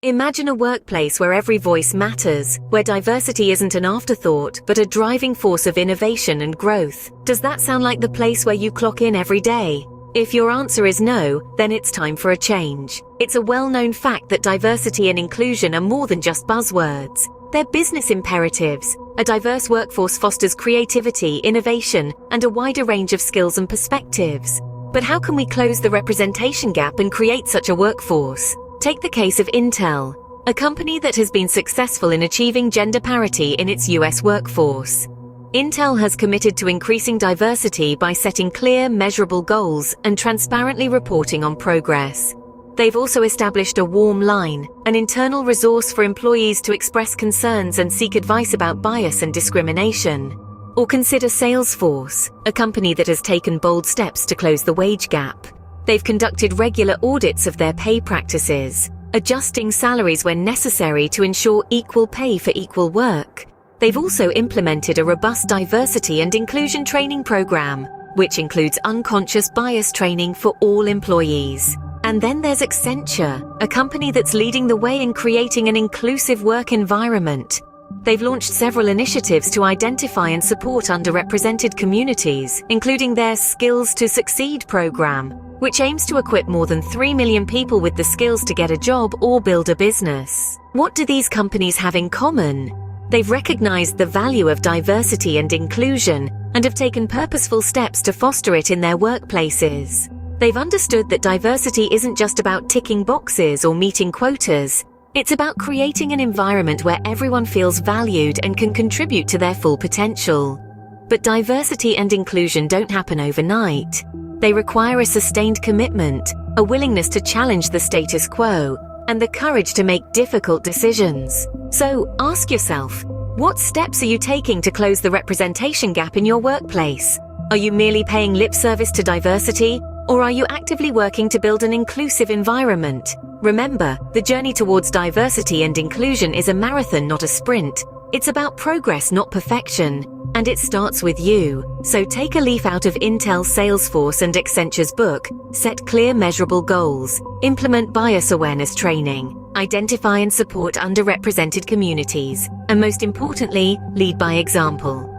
Imagine a workplace where every voice matters, where diversity isn't an afterthought but a driving force of innovation and growth. Does that sound like the place where you clock in every day? If your answer is no, then it's time for a change. It's a well-known fact that diversity and inclusion are more than just buzzwords. They're business imperatives. A diverse workforce fosters creativity, innovation, and a wider range of skills and perspectives. But how can we close the representation gap and create such a workforce? Take the case of Intel, a company that has been successful in achieving gender parity in its US workforce. Intel has committed to increasing diversity by setting clear, measurable goals and transparently reporting on progress. They've also established a warm line, an internal resource for employees to express concerns and seek advice about bias and discrimination. Or consider Salesforce, a company that has taken bold steps to close the wage gap. They've conducted regular audits of their pay practices, adjusting salaries when necessary to ensure equal pay for equal work. They've also implemented a robust diversity and inclusion training program, which includes unconscious bias training for all employees. And then there's Accenture, a company that's leading the way in creating an inclusive work environment. They've launched several initiatives to identify and support underrepresented communities, including their Skills to Succeed program, which aims to equip more than 3 million people with the skills to get a job or build a business. What do these companies have in common? They've recognized the value of diversity and inclusion and have taken purposeful steps to foster it in their workplaces. They've understood that diversity isn't just about ticking boxes or meeting quotas. It's about creating an environment where everyone feels valued and can contribute to their full potential. But diversity and inclusion don't happen overnight. They require a sustained commitment, a willingness to challenge the status quo, and the courage to make difficult decisions. So, ask yourself, what steps are you taking to close the representation gap in your workplace? Are you merely paying lip service to diversity, or are you actively working to build an inclusive environment? Remember, the journey towards diversity and inclusion is a marathon, not a sprint. It's about progress, not perfection. And it starts with you. So take a leaf out of Intel's Salesforce and Accenture's book, set clear measurable goals, implement bias awareness training, identify and support underrepresented communities, and most importantly, lead by example.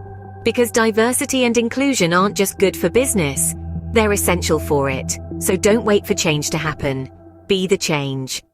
Because diversity and inclusion aren't just good for business, they're essential for it. So don't wait for change to happen. Be the change.